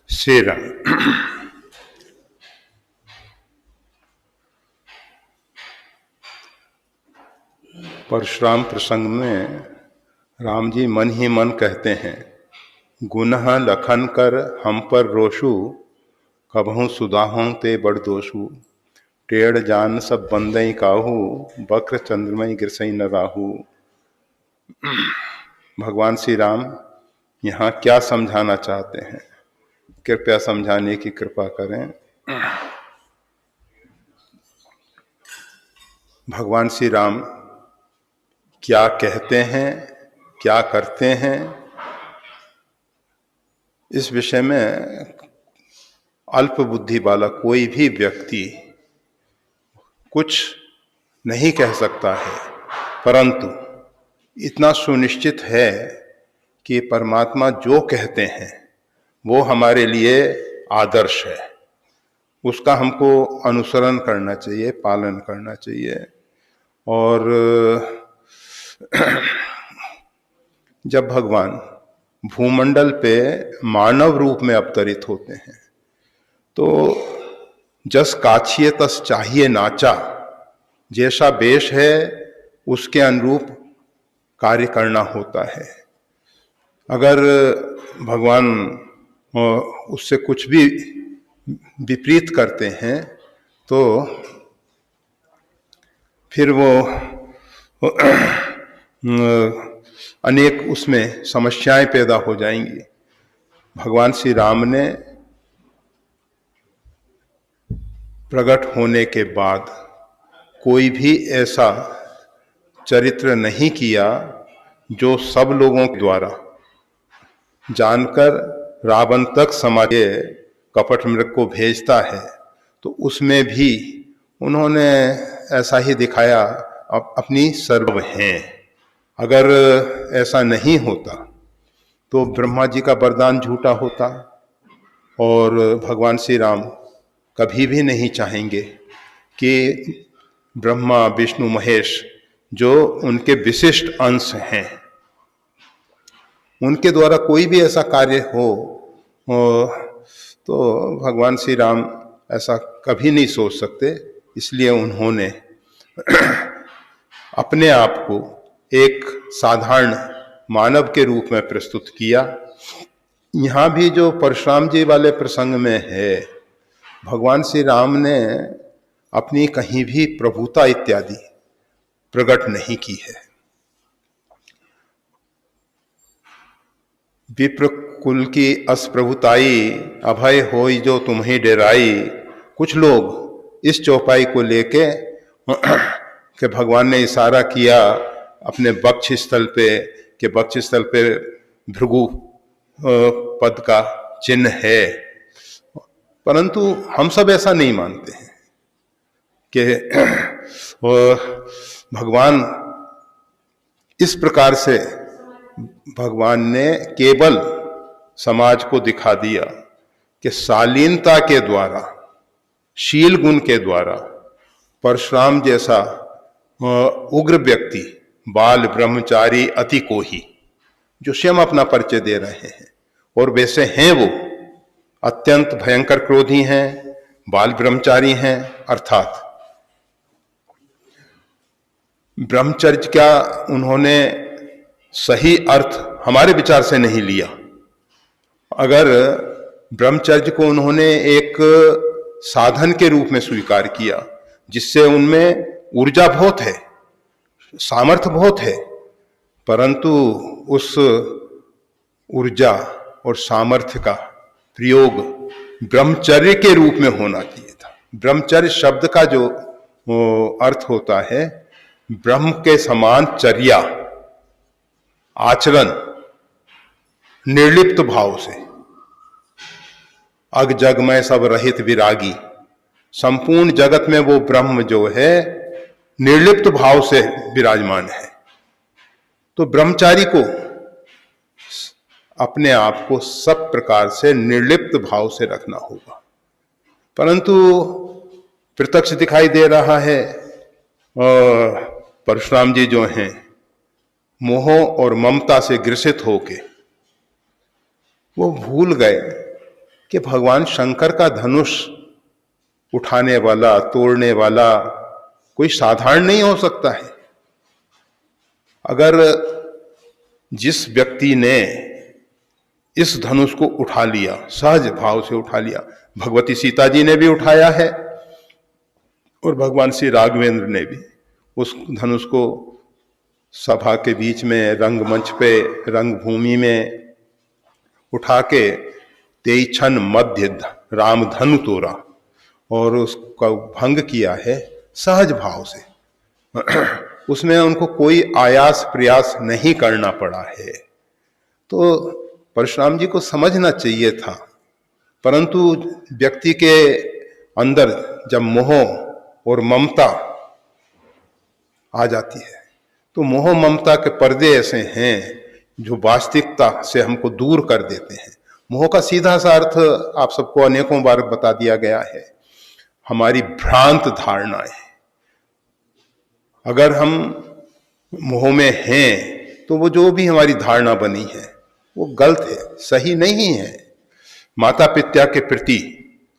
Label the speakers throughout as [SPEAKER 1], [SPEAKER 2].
[SPEAKER 1] श्री राम। परशुराम प्रसंग में राम जी मन ही मन कहते हैं, गुनह लखन कर हम पर रोषु, कबहू सुदाहों ते बड़ दोषु, टेढ़ जान सब बंदई काहू, बक्र चंद्रमय गिरसई न राहू। भगवान श्री राम यहाँ क्या समझाना चाहते हैं, कृपया समझाने की कृपा करें। भगवान श्री राम क्या कहते हैं, क्या करते हैं, इस विषय में अल्प बुद्धि वाला कोई भी व्यक्ति कुछ नहीं कह सकता है, परंतु इतना सुनिश्चित है कि परमात्मा जो कहते हैं वो हमारे लिए आदर्श है, उसका हमको अनुसरण करना चाहिए, पालन करना चाहिए। और जब भगवान भूमंडल पे मानव रूप में अवतरित होते हैं तो जस काछिए तस चाहिए नाचा, जैसा वेश है उसके अनुरूप कार्य करना होता है। अगर भगवान उससे कुछ भी विपरीत करते हैं तो फिर वो अनेक उसमें समस्याएं पैदा हो जाएंगी। भगवान श्री राम ने प्रकट होने के बाद कोई भी ऐसा चरित्र नहीं किया जो सब लोगों के द्वारा जानकर रावण तक समाज के कपट मृग को भेजता है, तो उसमें भी उन्होंने ऐसा ही दिखाया, अपनी सर्व हैं। अगर ऐसा नहीं होता तो ब्रह्मा जी का वरदान झूठा होता और भगवान श्री राम कभी भी नहीं चाहेंगे कि ब्रह्मा विष्णु महेश जो उनके विशिष्ट अंश हैं, उनके द्वारा कोई भी ऐसा कार्य हो तो भगवान श्री राम ऐसा कभी नहीं सोच सकते। इसलिए उन्होंने अपने आप को एक साधारण मानव के रूप में प्रस्तुत किया। यहाँ भी जो परशुराम जी वाले प्रसंग में है, भगवान श्री राम ने अपनी कहीं भी प्रभुता इत्यादि प्रकट नहीं की है। विप्र कुल की असप्रभुताई, अभय होई जो तुम्हें डेराई। कुछ लोग इस चौपाई को लेके कि भगवान ने इशारा किया अपने वक्ष स्थल पे, कि वक्ष स्थल पे भृगु पद का चिन्ह है, परंतु हम सब ऐसा नहीं मानते हैं कि भगवान इस प्रकार से, भगवान ने केवल समाज को दिखा दिया कि शालीनता के द्वारा, शील गुण के द्वारा परशुराम जैसा उग्र व्यक्ति, बाल ब्रह्मचारी अति कोही, जो स्वयं अपना परिचय दे रहे हैं, और वैसे हैं वो, अत्यंत भयंकर क्रोधी हैं, बाल ब्रह्मचारी हैं, अर्थात ब्रह्मचर्य का उन्होंने सही अर्थ हमारे विचार से नहीं लिया। अगर ब्रह्मचर्य को उन्होंने एक साधन के रूप में स्वीकार किया, जिससे उनमें ऊर्जा बहुत है, सामर्थ्य बहुत है, परंतु उस ऊर्जा और सामर्थ्य का प्रयोग ब्रह्मचर्य के रूप में होना चाहिए था। ब्रह्मचर्य शब्द का जो अर्थ होता है, ब्रह्म के समान चर्या, आचरण, निर्लिप्त भाव से, अग जग में सब रहित विरागी, संपूर्ण जगत में वो ब्रह्म जो है निर्लिप्त भाव से विराजमान है। तो ब्रह्मचारी को अपने आप को सब प्रकार से निर्लिप्त भाव से रखना होगा, परंतु प्रत्यक्ष दिखाई दे रहा है परशुराम जी जो हैं मोह और ममता से ग्रसित होके वो भूल गए कि भगवान शंकर का धनुष उठाने वाला, तोड़ने वाला कोई साधारण नहीं हो सकता है। अगर जिस व्यक्ति ने इस धनुष को उठा लिया, सहज भाव से उठा लिया, भगवती सीता जी ने भी उठाया है और भगवान श्री राघवेंद्र ने भी उस धनुष को सभा के बीच में, रंगमंच पे, रंगभूमि में उठा के तेई क्षण मध्य राम धनु तोड़ा और उसका भंग किया है सहज भाव से। उसमें उनको कोई आयास प्रयास नहीं करना पड़ा है। तो परशुराम जी को समझना चाहिए था, परंतु व्यक्ति के अंदर जब मोह और ममता आ जाती है तो मोह ममता के पर्दे ऐसे हैं जो वास्तविकता से हमको दूर कर देते हैं। मोह का सीधा सा अर्थ आप सबको अनेकों बार बता दिया गया है, हमारी भ्रांत धारणाएं। अगर हम मोह में हैं तो वो जो भी हमारी धारणा बनी है वो गलत है, सही नहीं है। माता पिता के प्रति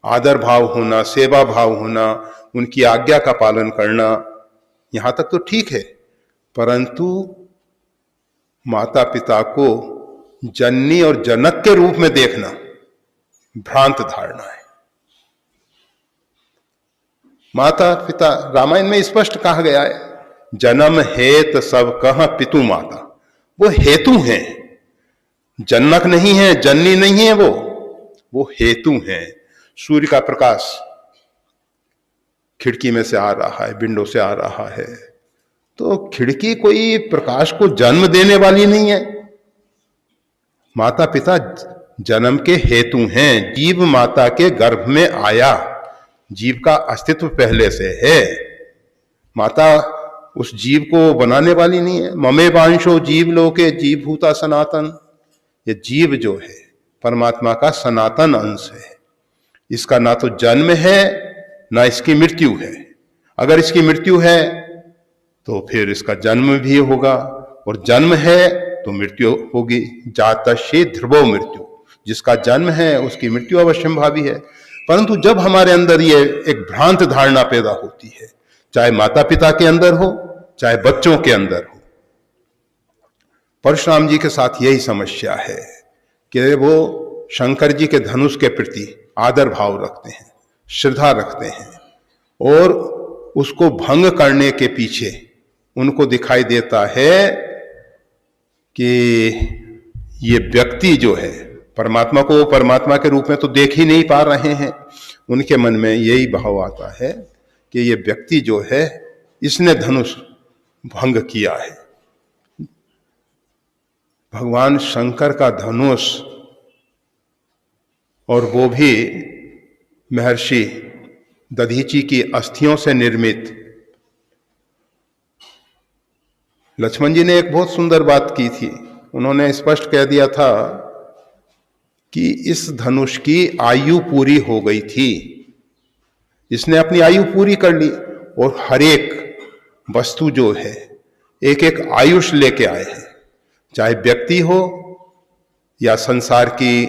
[SPEAKER 1] आदर भाव होना, सेवा भाव होना, उनकी आज्ञा का पालन करना, यहां तक तो ठीक है, परंतु माता पिता को जननी और जनक के रूप में देखना भ्रांत धारणा है। माता पिता, रामायण में स्पष्ट कहा गया है, जन्म हेत सब कह पितु माता, वो हेतु हैं, जनक नहीं है, जननी नहीं है, वो हेतु हैं। सूर्य का प्रकाश खिड़की में से आ रहा है, विंडो से आ रहा है, तो खिड़की कोई प्रकाश को जन्म देने वाली नहीं है। माता पिता जन्म के हेतु हैं। जीव माता के गर्भ में आया, जीव का अस्तित्व पहले से है। माता उस जीव को बनाने वाली नहीं है। ममे वांशो जीव लोके जीव भूता सनातन। ये जीव जो है परमात्मा का सनातन अंश है। इसका ना तो जन्म है ना इसकी मृत्यु है। अगर इसकी मृत्यु है तो फिर इसका जन्म भी होगा, और जन्म है तो मृत्यु होगी। जातस्य ध्रुवो मृत्यु, जिसका जन्म है उसकी मृत्यु अवश्यंभावी है। परंतु जब हमारे अंदर ये एक भ्रांत धारणा पैदा होती है, चाहे माता पिता के अंदर हो चाहे बच्चों के अंदर हो, परशुराम जी के साथ यही समस्या है कि वो शंकर जी के धनुष के प्रति आदर भाव रखते हैं, श्रद्धा रखते हैं, और उसको भंग करने के पीछे उनको दिखाई देता है कि ये व्यक्ति जो है परमात्मा को परमात्मा के रूप में तो देख ही नहीं पा रहे हैं। उनके मन में यही भाव आता है कि ये व्यक्ति जो है इसने धनुष भंग किया है। भगवान शंकर का धनुष, और वो भी महर्षि दधीची की अस्थियों से निर्मित। लक्ष्मण जी ने एक बहुत सुंदर बात की थी। उन्होंने स्पष्ट कह दिया था कि इस धनुष की आयु पूरी हो गई थी, इसने अपनी आयु पूरी कर ली, और हर एक वस्तु जो है एक एक आयुष लेके आए हैं। चाहे व्यक्ति हो या संसार की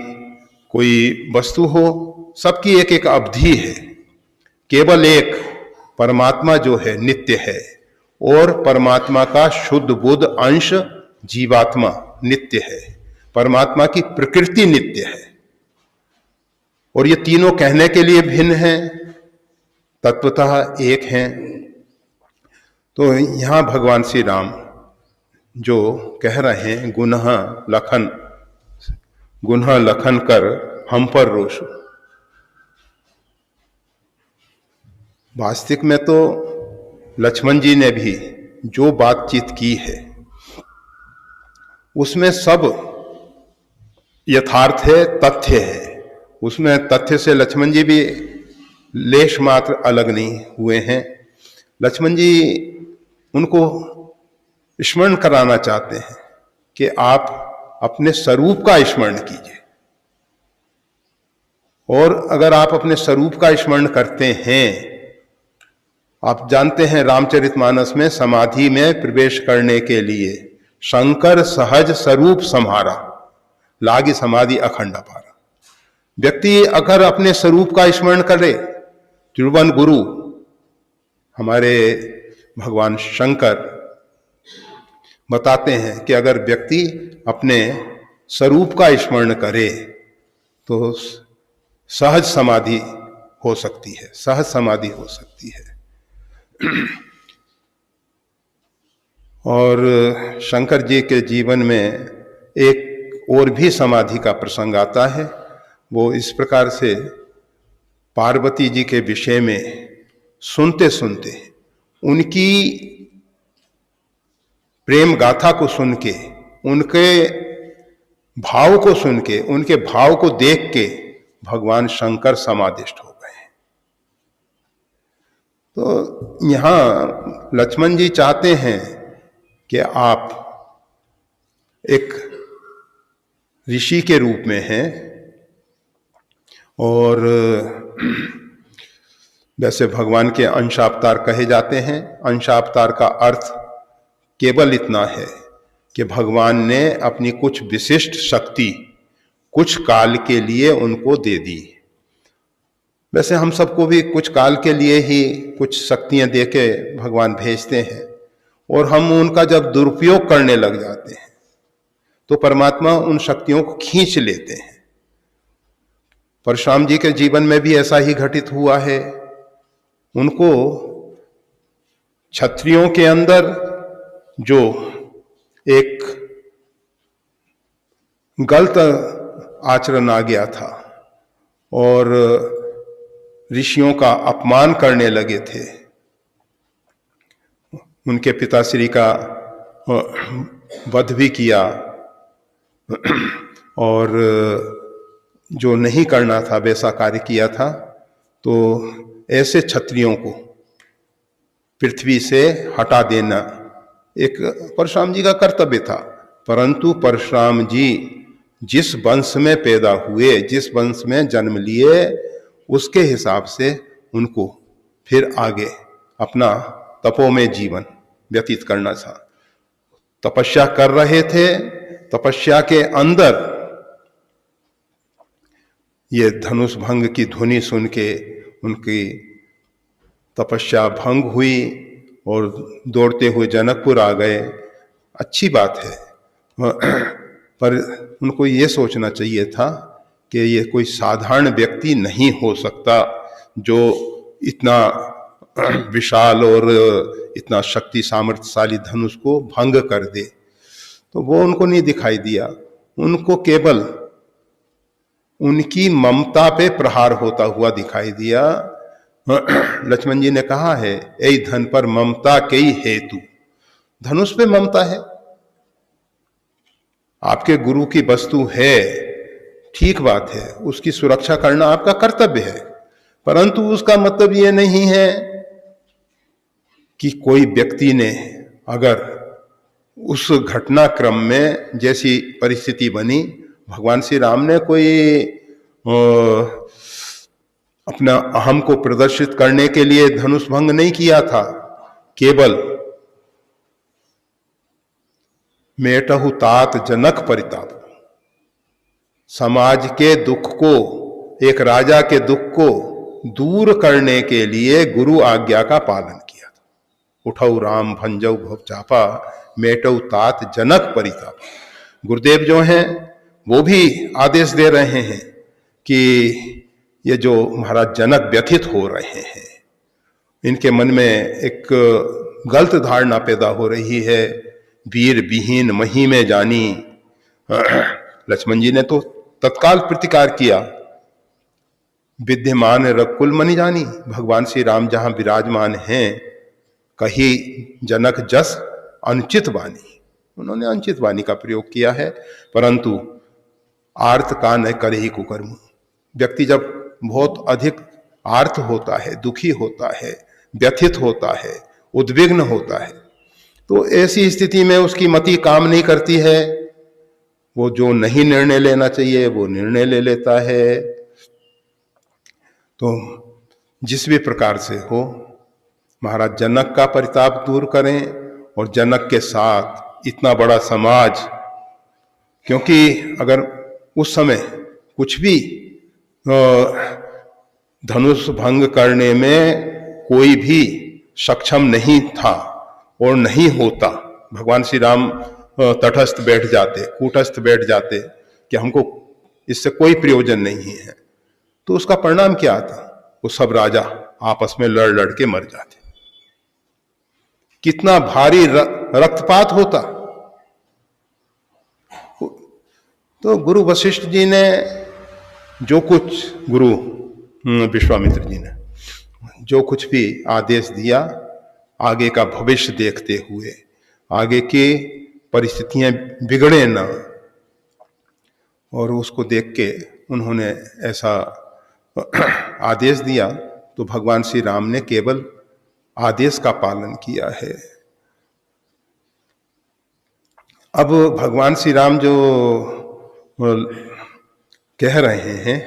[SPEAKER 1] कोई वस्तु हो, सबकी एक एक अवधि है। केवल एक परमात्मा जो है नित्य है, और परमात्मा का शुद्ध बुद्ध अंश जीवात्मा नित्य है। परमात्मा की प्रकृति नित्य है, और ये तीनों कहने के लिए भिन्न हैं, तत्वतः एक हैं। तो यहां भगवान श्री राम जो कह रहे हैं, गुन्ह लखन कर हम पर रोष। वास्तविक में तो लक्ष्मण जी ने भी जो बातचीत की है उसमें सब यथार्थ है, तथ्य है। उसमें तथ्य से लक्ष्मण जी भी लेश मात्र अलग नहीं हुए हैं। लक्ष्मण जी उनको स्मरण कराना चाहते हैं कि आप अपने स्वरूप का स्मरण कीजिए, और अगर आप अपने स्वरूप का स्मरण करते हैं, आप जानते हैं रामचरितमानस में समाधि में प्रवेश करने के लिए शंकर सहज स्वरूप सम्हारा, लागी समाधि अखंड अपारा। व्यक्ति अगर अपने स्वरूप का स्मरण करे, त्रिभुवन गुरु हमारे भगवान शंकर बताते हैं कि अगर व्यक्ति अपने स्वरूप का स्मरण करे तो सहज समाधि हो सकती है, सहज समाधि हो सकती है। और शंकर जी के जीवन में एक और भी समाधि का प्रसंग आता है। वो इस प्रकार से पार्वती जी के विषय में सुनते सुनते, उनकी प्रेम गाथा को सुन के, उनके भाव को सुन के, उनके भाव को देख के भगवान शंकर समाधिष्ठ हो गए। तो यहां लक्ष्मण जी चाहते हैं कि आप एक ऋषि के रूप में हैं, और वैसे भगवान के अंशावतार कहे जाते हैं। अंशावतार का अर्थ केवल इतना है कि भगवान ने अपनी कुछ विशिष्ट शक्ति कुछ काल के लिए उनको दे दी। वैसे हम सबको भी कुछ काल के लिए ही कुछ शक्तियां देके भगवान भेजते हैं, और हम उनका जब दुरुपयोग करने लग जाते हैं तो परमात्मा उन शक्तियों को खींच लेते हैं। परशुराम जी के जीवन में भी ऐसा ही घटित हुआ है। उनको क्षत्रियों के अंदर जो एक गलत आचरण आ गया था और ऋषियों का अपमान करने लगे थे, उनके पिताश्री का वध भी किया और जो नहीं करना था वैसा कार्य किया था। तो ऐसे क्षत्रियों को पृथ्वी से हटा देना एक परशुराम जी का कर्तव्य था। परंतु परशुराम जी जिस वंश में पैदा हुए, जिस वंश में जन्म लिए, उसके हिसाब से उनको फिर आगे अपना तपोमय जीवन व्यतीत करना था। तपस्या कर रहे थे, तपस्या के अंदर ये धनुष भंग की ध्वनि सुन के उनकी तपस्या भंग हुई और दौड़ते हुए जनकपुर आ गए। अच्छी बात है, पर उनको ये सोचना चाहिए था कि ये कोई साधारण व्यक्ति नहीं हो सकता जो इतना विशाल और इतना शक्ति सामर्थ्यशाली धनुष को भंग कर दे। तो वो उनको नहीं दिखाई दिया, उनको केवल उनकी ममता पे प्रहार होता हुआ दिखाई दिया। लक्ष्मण जी ने कहा है, ऐ धन पर ममता कई हेतु। धनुष पे ममता है, आपके गुरु की वस्तु है, ठीक बात है, उसकी सुरक्षा करना आपका कर्तव्य है, परंतु उसका मतलब यह नहीं है कि कोई व्यक्ति ने अगर उस घटनाक्रम में जैसी परिस्थिति बनी, भगवान श्री राम ने कोई अपना अहम को प्रदर्शित करने के लिए धनुष भंग नहीं किया था। केवल मेटहु तात जनक परिताप, समाज के दुख को, एक राजा के दुख को दूर करने के लिए गुरु आज्ञा का पालन किया था। उठऊ राम भंजऊ भव चापा, मेटऊ तात जनक परिताप। गुरुदेव जो हैं वो भी आदेश दे रहे हैं कि ये जो महाराज जनक व्यथित हो रहे हैं, इनके मन में एक गलत धारणा पैदा हो रही है, वीर विहीन मही में जानी। लक्ष्मण जी ने तो तत्काल प्रतिकार किया, विद्यमान रकुल मनि जानी। भगवान श्री राम जहां विराजमान हैं, कही जनक जस अनुचित वाणी, उन्होंने अनुचित वाणी का प्रयोग किया है। परंतु आर्त का न करे ही कुकर्म। व्यक्ति जब बहुत अधिक आर्त होता है, दुखी होता है, व्यथित होता है, उद्विग्न होता है, तो ऐसी स्थिति में उसकी मति काम नहीं करती है, वो जो नहीं निर्णय लेना चाहिए वो निर्णय ले लेता है। तो जिस भी प्रकार से हो, महाराज जनक का परिताप दूर करें और जनक के साथ इतना बड़ा समाज, क्योंकि अगर उस समय कुछ भी धनुष भंग करने में कोई भी सक्षम नहीं था और नहीं होता, भगवान श्री राम तटस्थ बैठ जाते, कूटस्थ बैठ जाते कि हमको इससे कोई प्रयोजन नहीं है, तो उसका परिणाम क्या आता? वो सब राजा आपस में लड़ लड़ के मर जाते, कितना भारी रक्तपात होता। तो गुरु वशिष्ठ जी ने जो कुछ, गुरु विश्वामित्र जी ने जो कुछ भी आदेश दिया, आगे का भविष्य देखते हुए, आगे की परिस्थितियां बिगड़े ना, और उसको देख के उन्होंने ऐसा आदेश दिया। तो भगवान श्री राम ने केवल आदेश का पालन किया है। अब भगवान श्री राम जो कह रहे हैं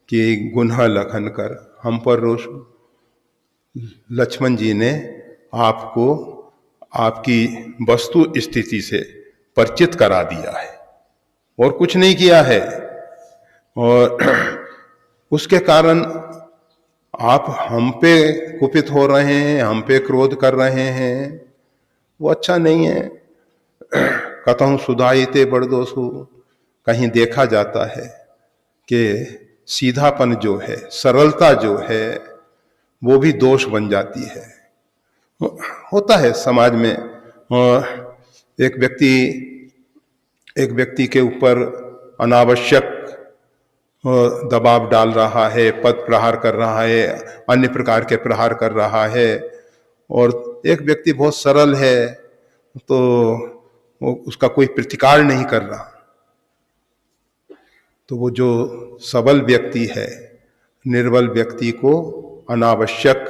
[SPEAKER 1] कि गुन्हा लखन कर हम पर रोष, लक्ष्मण जी ने आपको आपकी वस्तु स्थिति से परिचित करा दिया है और कुछ नहीं किया है, और उसके कारण आप हम पे कुपित हो रहे हैं, हम पे क्रोध कर रहे हैं, वो अच्छा नहीं है। कतहु सुधाइते बड़ दोषु, कहीं देखा जाता है कि सीधापन जो है, सरलता जो है, वो भी दोष बन जाती है। होता है समाज में, एक व्यक्ति के ऊपर अनावश्यक दबाव डाल रहा है, पद प्रहार कर रहा है, अन्य प्रकार के प्रहार कर रहा है, और एक व्यक्ति बहुत सरल है तो वो उसका कोई प्रतिकार नहीं कर रहा, तो वो जो सबल व्यक्ति है निर्बल व्यक्ति को अनावश्यक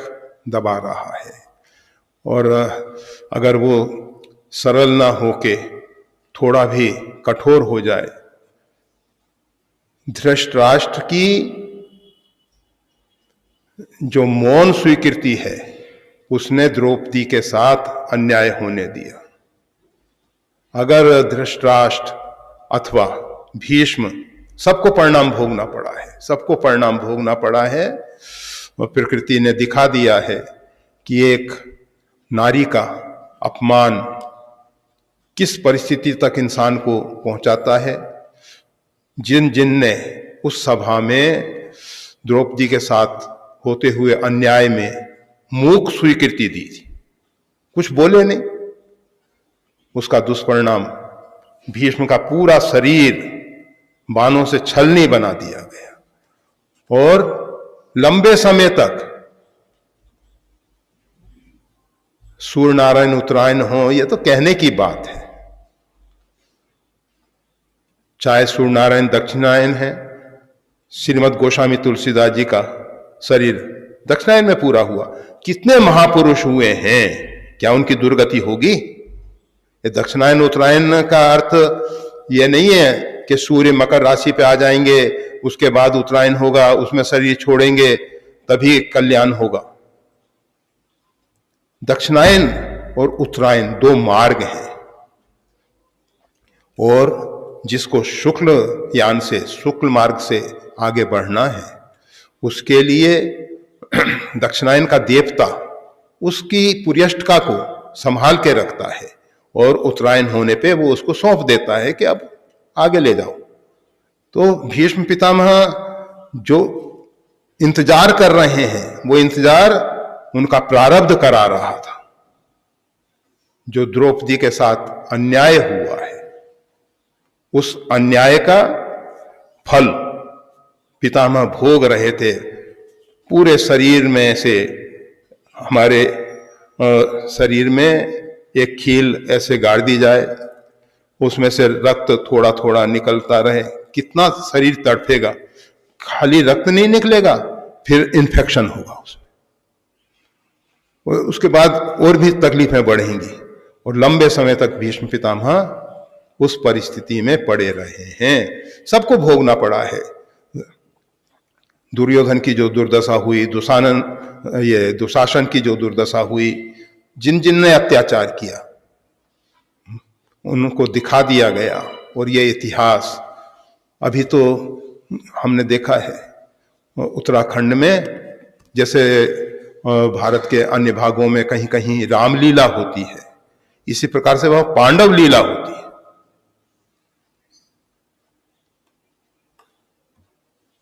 [SPEAKER 1] दबा रहा है। और अगर वो सरल ना होके थोड़ा भी कठोर हो जाए, धृतराष्ट्र की जो मौन स्वीकृति है उसने द्रौपदी के साथ अन्याय होने दिया। अगर धृतराष्ट्र अथवा भीष्म, सबको परिणाम भोगना पड़ा है, सबको परिणाम भोगना पड़ा है। और प्रकृति ने दिखा दिया है कि एक नारी का अपमान किस परिस्थिति तक इंसान को पहुंचाता है। जिन जिन ने उस सभा में द्रौपदी के साथ होते हुए अन्याय में मूक स्वीकृति दी थी, कुछ बोले नहीं, उसका दुष्परिणाम भीष्म का पूरा शरीर बाणों से छलनी बना दिया गया और लंबे समय तक सूर्य नारायण उत्तरायण हो, यह तो कहने की बात है। चाहे सूर्य नारायण दक्षिणायन है, श्रीमद गोस्वामी तुलसीदास जी का शरीर दक्षिणायन में पूरा हुआ, कितने महापुरुष हुए हैं, क्या उनकी दुर्गति होगी? ये दक्षिणायन उत्तरायण का अर्थ ये नहीं है कि सूर्य मकर राशि पे आ जाएंगे, उसके बाद उत्तरायण होगा, उसमें शरीर छोड़ेंगे तभी कल्याण होगा। दक्षिणायन और उत्तरायण दो मार्ग हैं, और जिसको शुक्ल यान से, शुक्ल मार्ग से आगे बढ़ना है, उसके लिए दक्षिणायन का देवता उसकी पुर्यष्टका को संभाल के रखता है और उत्तरायण होने पे वो उसको सौंप देता है कि अब आगे ले जाओ। तो भीष्म पितामह जो इंतजार कर रहे हैं, वो इंतजार उनका प्रारब्ध करा रहा था। जो द्रौपदी के साथ अन्याय हुआ है, उस अन्याय का फल पितामह भोग रहे थे। पूरे शरीर में से, हमारे शरीर में एक खील ऐसे गाड़ दी जाए, उसमें से रक्त थोड़ा थोड़ा निकलता रहे, कितना शरीर तड़पेगा। खाली रक्त नहीं निकलेगा, फिर इन्फेक्शन होगा उसमें, उसके बाद और भी तकलीफें बढ़ेंगी, और लंबे समय तक भीष्म पितामह उस परिस्थिति में पड़े रहे हैं। सबको भोगना पड़ा है। दुर्योधन की जो दुर्दशा हुई, दुशासन की जो दुर्दशा हुई, जिन जिन ने अत्याचार किया उनको दिखा दिया गया। और ये इतिहास अभी तो हमने देखा है उत्तराखंड में, जैसे भारत के अन्य भागों में कहीं कहीं रामलीला होती है, इसी प्रकार से वह पांडव लीला होती है।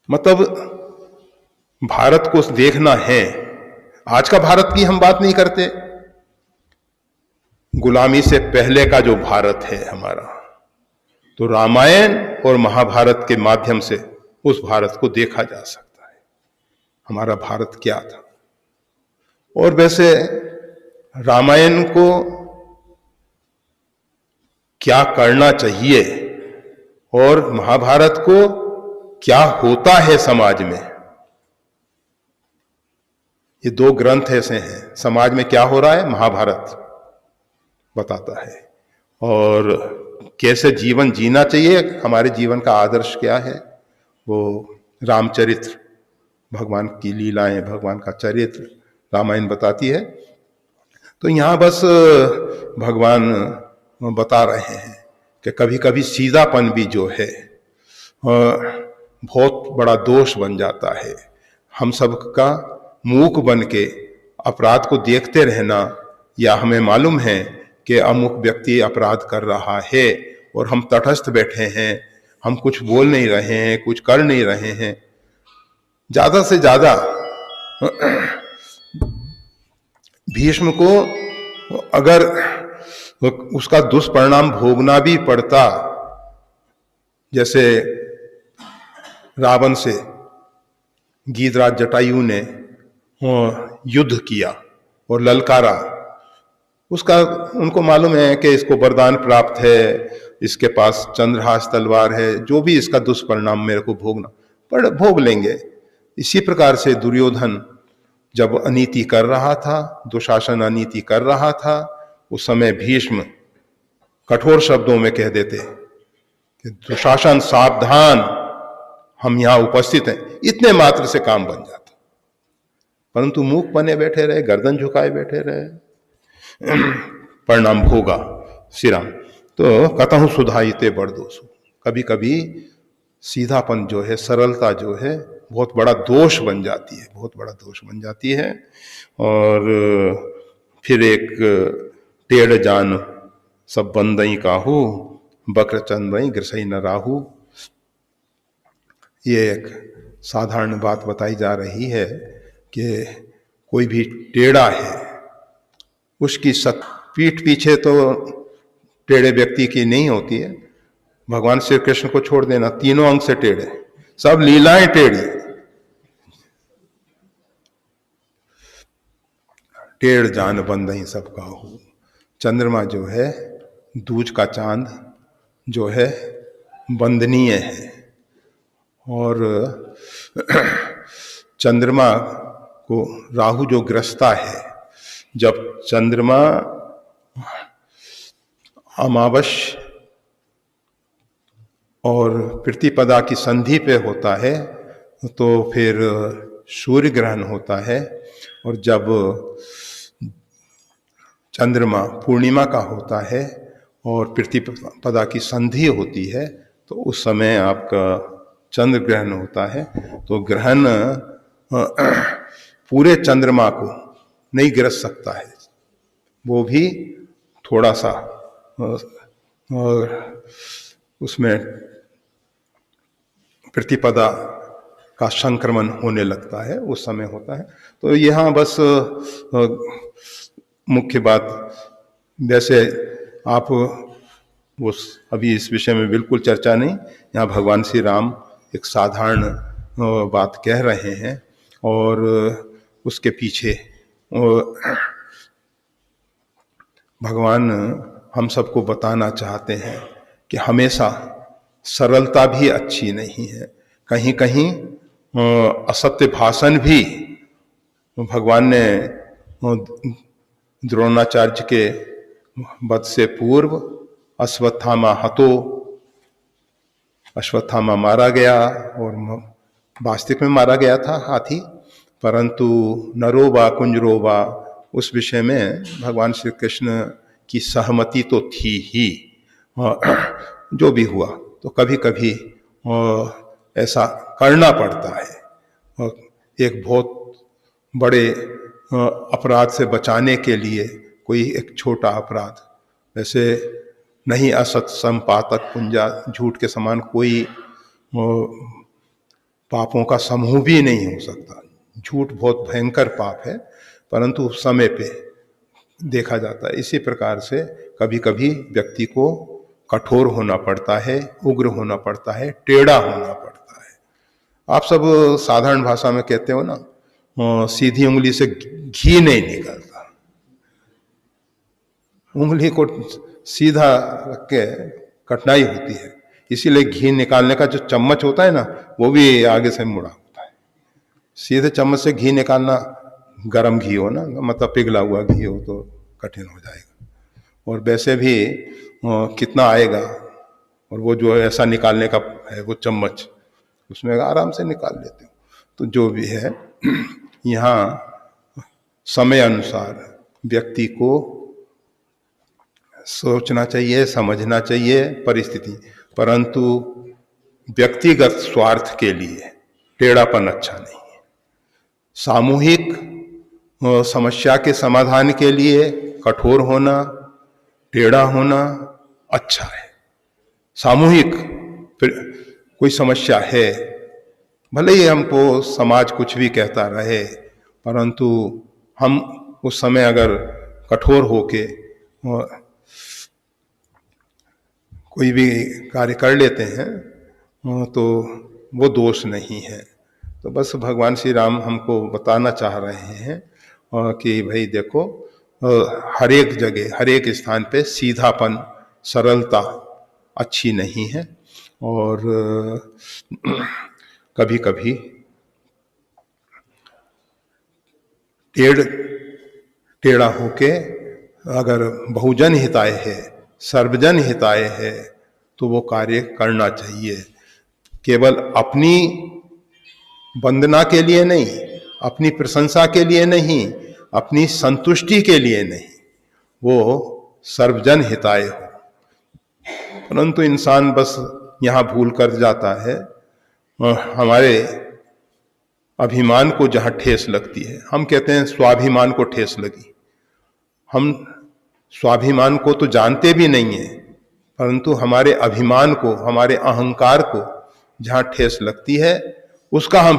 [SPEAKER 1] मतलब भारत को देखना है। आज का भारत की हम बात नहीं करते, गुलामी से पहले का जो भारत है हमारा, तो रामायण और महाभारत के माध्यम से उस भारत को देखा जा सकता है, हमारा भारत क्या था। और वैसे रामायण को क्या करना चाहिए और महाभारत को क्या होता है समाज में, ये दो ग्रंथ ऐसे हैं। समाज में क्या हो रहा है महाभारत बताता है, और कैसे जीवन जीना चाहिए, हमारे जीवन का आदर्श क्या है, वो रामचरित्र, भगवान की लीलाएं, भगवान का चरित्र रामायण बताती है। तो यहाँ बस भगवान बता रहे हैं कि कभी कभी सीधापन भी जो है बहुत बड़ा दोष बन जाता है। हम सब का मूक बन के अपराध को देखते रहना, या हमें मालूम है कि अमुक व्यक्ति अपराध कर रहा है और हम तटस्थ बैठे हैं, हम कुछ बोल नहीं रहे हैं, कुछ कर नहीं रहे हैं, ज्यादा से ज्यादा भीष्म को अगर उसका दुष्परिणाम भोगना भी पड़ता, जैसे रावण से गीधराज जटायु ने युद्ध किया और ललकारा, उसका उनको मालूम है कि इसको वरदान प्राप्त है, इसके पास चंद्रहास तलवार है, जो भी इसका दुष्परिणाम मेरे को भोगना पर भोग लेंगे। इसी प्रकार से दुर्योधन जब अनीति कर रहा था, दुशासन अनीति कर रहा था, उस समय भीष्म कठोर शब्दों में कह देते कि दुशासन सावधान, हम यहां उपस्थित हैं, इतने मात्र से काम बन जाता। परंतु मुख बने बैठे रहे, गर्दन झुकाए बैठे रहे, परिणाम भोगा श्री राम। तो कतहु सुधाइते बड़ दोषो, कभी कभी सीधापन जो है, सरलता जो है, बहुत बड़ा दोष बन जाती है, बहुत बड़ा दोष बन जाती है। और फिर एक टेढ़ जान सब बंदई काहू, बक्र चंदई ग्रसई न राहू, ये एक साधारण बात बताई जा रही है कि कोई भी टेढ़ा है, उसकी पीठ पीछे तो टेढ़े व्यक्ति की नहीं होती है। भगवान श्री कृष्ण को छोड़ देना, तीनों अंग से टेढ़े, सब लीलाएं टेढ़ी। टेढ़ जान बंदई सब काहू, चंद्रमा जो है, दूज का चांद जो है, वंदनीय है। और चंद्रमा को राहु जो ग्रसता है, जब चंद्रमा अमावस्या और प्रतिपदा की संधि पे होता है तो फिर सूर्य ग्रहण होता है, और जब चंद्रमा पूर्णिमा का होता है और प्रतिपदा की संधि होती है तो उस समय आपका चंद्र ग्रहण होता है। तो ग्रहण पूरे चंद्रमा को नहीं ग्रस सकता है, वो भी थोड़ा सा उसमें प्रतिपदा का संक्रमण होने लगता है, उस समय होता है। तो यहाँ बस मुख्य बात, वैसे आप उस अभी इस विषय में बिल्कुल चर्चा नहीं, यहाँ भगवान श्री राम एक साधारण बात कह रहे हैं और उसके पीछे भगवान हम सबको बताना चाहते हैं कि हमेशा सरलता भी अच्छी नहीं है, कहीं कहीं असत्य भाषण भी। भगवान ने द्रोणाचार्य के वध से पूर्व अश्वत्थामा हतो, अश्वत्थामा मारा गया और वास्तविक में मारा गया था हाथी, परंतु नरोबा कुंजरोबा उस विषय में भगवान श्री कृष्ण की सहमति तो थी ही। जो भी हुआ तो कभी कभी ऐसा करना पड़ता है, एक बहुत बड़े अपराध से बचाने के लिए कोई एक छोटा अपराध, वैसे नहीं असत संपातक पुंजा, झूठ के समान कोई पापों का समूह भी नहीं हो सकता। झूठ बहुत भयंकर पाप है, परंतु समय पे देखा जाता है। इसी प्रकार से कभी कभी व्यक्ति को कठोर होना पड़ता है, उग्र होना पड़ता है, टेढ़ा होना पड़ता है। आप सब साधारण भाषा में कहते हो ना, सीधी उंगली से घी नहीं निकलता, उंगली को सीधा रख के कठिनाई होती है, इसीलिए घी निकालने का जो चम्मच होता है ना, वो भी आगे से मुड़ा होता है। सीधे चम्मच से घी निकालना, गरम घी हो ना, मतलब पिघला हुआ घी हो तो कठिन हो जाएगा, और वैसे भी कितना आएगा, और वो जो ऐसा निकालने का है वो चम्मच, उसमें आराम से निकाल लेते हो। तो जो भी है, यहाँ समय अनुसार व्यक्ति को सोचना चाहिए, समझना चाहिए परिस्थिति, परंतु व्यक्तिगत स्वार्थ के लिए टेढ़ापन अच्छा नहीं है। सामूहिक समस्या के समाधान के लिए कठोर होना, टेढ़ा होना अच्छा है। सामूहिक कोई समस्या है, भले ही हमको समाज कुछ भी कहता रहे, परंतु हम उस समय अगर कठोर होके कोई भी कार्य कर लेते हैं तो वो दोष नहीं है। तो बस भगवान श्री राम हमको बताना चाह रहे हैं कि भाई देखो, हर एक जगह, हर एक स्थान पे सीधापन, सरलता अच्छी नहीं है। और कभी कभी टेढ़ा होके अगर बहुजन हिताय है, सर्वजन हिताय है, तो वो कार्य करना चाहिए। केवल अपनी वंदना के लिए नहीं, अपनी प्रशंसा के लिए नहीं, अपनी संतुष्टि के लिए नहीं, वो सर्वजन हिताय हो। परंतु इंसान बस यहाँ भूल कर जाता है, हमारे अभिमान को जहाँ ठेस लगती है, हम कहते हैं स्वाभिमान को ठेस लगी। हम स्वाभिमान को तो जानते भी नहीं है, परंतु हमारे अभिमान को, हमारे अहंकार को जहाँ ठेस लगती है, उसका हम